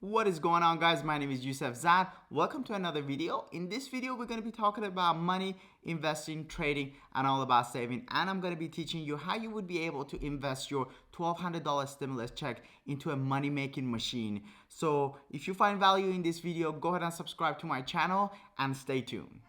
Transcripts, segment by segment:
What is going on, guys? My name is Yusuf Zad. Welcome to another video. In this video, we're going to be talking about money, investing, trading, and all about saving. And I'm going to be teaching you how you would be able to invest your $1,200 stimulus check into a money-making machine. So if you find value in this video, go ahead and subscribe to my channel and stay tuned.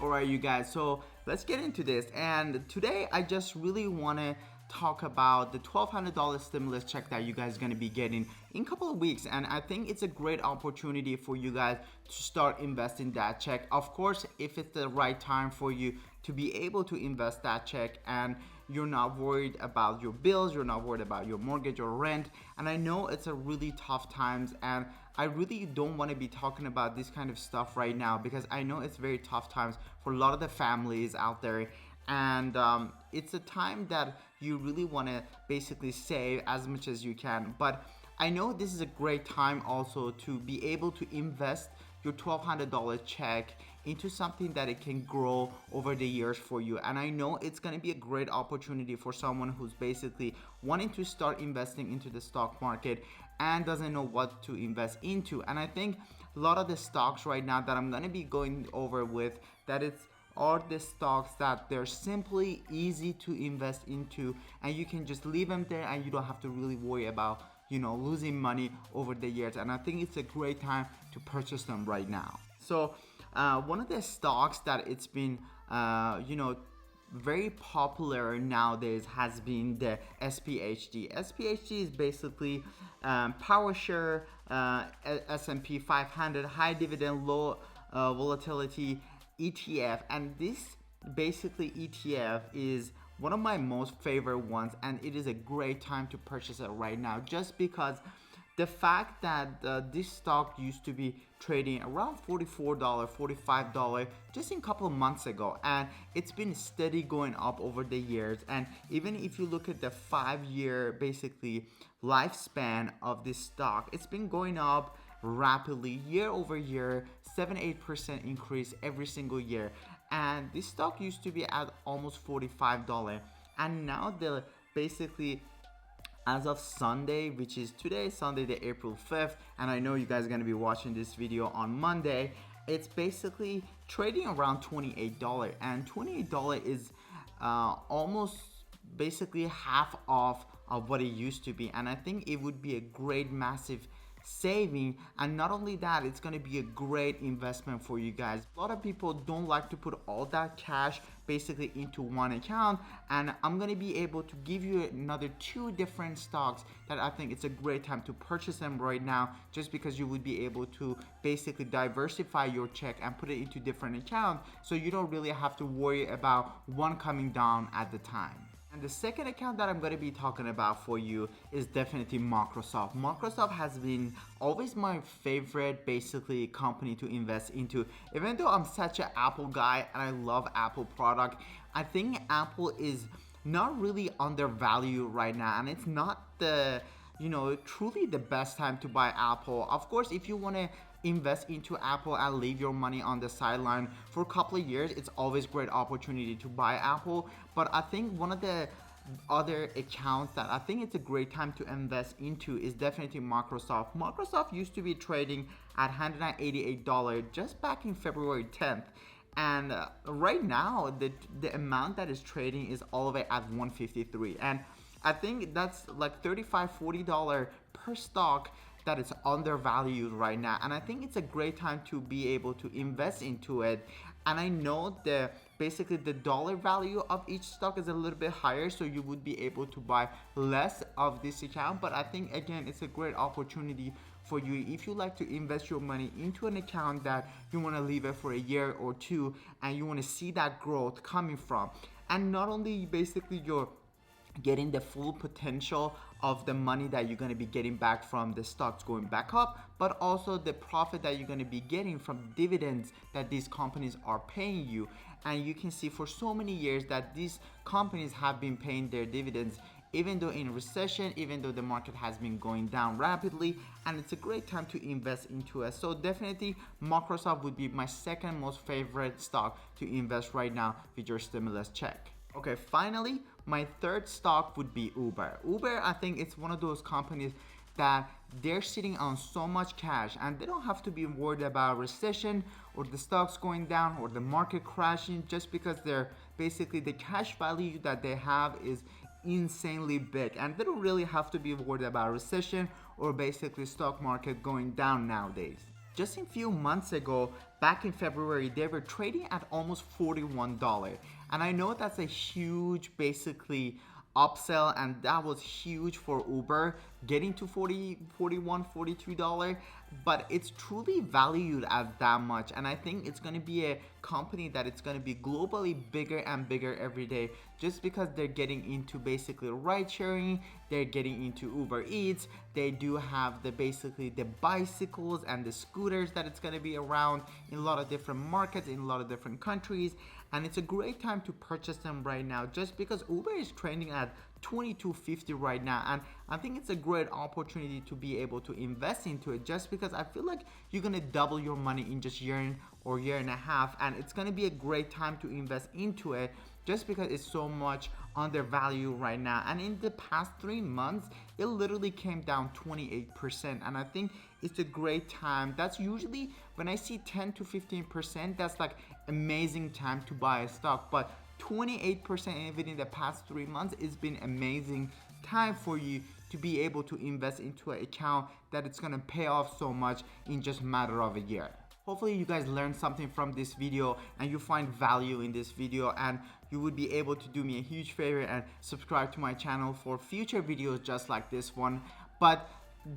Alright, you guys, so let's get into this. And today I just really want to talk about the $1,200 stimulus check that you guys are going to be getting in a couple of weeks. And I think it's a great opportunity for you guys to start investing that check. Of course, if it's the right time for you to be able to invest that check and you're not worried about your bills, you're not worried about your mortgage or rent. And I know it's a really tough times, and I really don't want to be talking about this kind of stuff right now because I know it's very tough times for a lot of the families out there. And it's a time that you really want to basically save as much as you can. But I know this is a great time also to be able to invest your $1,200 check into something that it can grow over the years for you. And I know it's going to be a great opportunity for someone who's basically wanting to start investing into the stock market and doesn't know what to invest into. And I think a lot of the stocks right now that I'm going to be going over with, that it's are the stocks that they're simply easy to invest into, and you can just leave them there and you don't have to really worry about losing money over the years. And I think it's a great time to purchase them right now. So one of the stocks that it's been very popular nowadays has been the SPHD. SPHD is basically PowerShare, S&P 500, high dividend, low volatility ETF. And this basically ETF is one of my most favorite ones, and it is a great time to purchase it right now, just because the fact that this stock used to be trading around $44, $45 just in a couple of months ago, and it's been steady going up over the years. And even if you look at the 5-year basically lifespan of this stock, it's been going up rapidly year over year, 7-8% increase every single year. And this stock used to be at almost $45, and now they're basically, as of Sunday, which is today, Sunday the April 5th, and I know you guys are going to be watching this video on Monday, it's basically trading around $28, and $28 is almost basically half off of what it used to be. And I think it would be a great massive saving, and not only that, it's going to be a great investment for you guys. A lot of people don't like to put all that cash basically into one account, and I'm going to be able to give you another 2 different stocks that I think it's a great time to purchase them right now, just because you would be able to basically diversify your check and put it into different accounts, so you don't really have to worry about one coming down at the time. And the second account that I'm going to be talking about for you is definitely Microsoft. Microsoft has been always my favorite basically company to invest into. Even though I'm such an Apple guy and I love Apple product, I think Apple is not really undervalued right now, and it's not the truly the best time to buy Apple. Of course, if you want to invest into Apple and leave your money on the sideline for a couple of years, it's always a great opportunity to buy Apple. But I think one of the other accounts that I think it's a great time to invest into is definitely Microsoft. Microsoft used to be trading at $188 just back in February 10th. And right now, the amount that is trading is all the way at $153. And I think that's like $35-$40 per stock that is undervalued right now. And I think it's a great time to be able to invest into it. And I know basically the dollar value of each stock is a little bit higher, so you would be able to buy less of this account. But I think, again, it's a great opportunity for you if you like to invest your money into an account that you want to leave it for a year or 2 and you want to see that growth coming from. And not only basically you're getting the full potential of the money that you're going to be getting back from the stocks going back up, but also the profit that you're going to be getting from dividends that these companies are paying you. And you can see for so many years that these companies have been paying their dividends even though in recession, even though the market has been going down rapidly, and it's a great time to invest into it. So definitely Microsoft would be my second most favorite stock to invest right now with your stimulus check. Okay, finally, my third stock would be Uber. Uber, I think it's one of those companies that they're sitting on so much cash and they don't have to be worried about recession or the stocks going down or the market crashing, just because they're basically the cash value that they have is insanely big, and they don't really have to be worried about recession or basically stock market going down nowadays. Just a few months ago, back in February, they were trading at almost $41. And I know that's a huge, basically, upsell, and that was huge for Uber, getting to $42, but it's truly valued at that much. And I think it's going to be a company that it's going to be globally bigger and bigger every day, just because they're getting into basically ride sharing, they're getting into Uber Eats, they do have the basically the bicycles and the scooters that it's going to be around in a lot of different markets, in a lot of different countries. And it's a great time to purchase them right now, just because Uber is trending at $22.50 right now, and I think it's a great opportunity to be able to invest into it, just because I feel like you're gonna double your money in just year or year and a half, and it's gonna be a great time to invest into it, just because it's so much undervalued right now. And in the past 3 months, it literally came down 28%, and I think it's a great time. That's usually when I see 10 to 15%, that's like amazing time to buy a stock, but 28% within the past 3 months, it's been amazing time for you to be able to invest into an account that it's gonna pay off so much in just a matter of a year. Hopefully you guys learned something from this video and you find value in this video, and you would be able to do me a huge favor and subscribe to my channel for future videos just like this one. But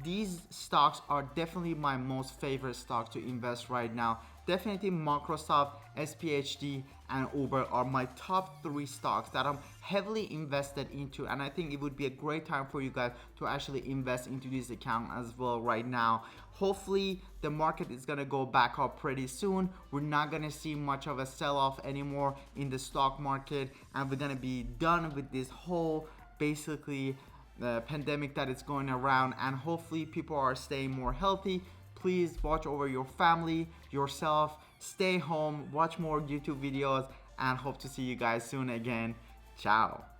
these stocks are definitely my most favorite stock to invest right now. Definitely Microsoft, SPHD, and Uber are my top 3 stocks that I'm heavily invested into, and I think it would be a great time for you guys to actually invest into this account as well right now. Hopefully the market is gonna go back up pretty soon. We're not gonna see much of a sell-off anymore in the stock market, and we're gonna be done with this whole basically the pandemic that is going around, and hopefully people are staying more healthy. Please watch over your family, yourself, stay home, watch more YouTube videos, and hope to see you guys soon again. Ciao.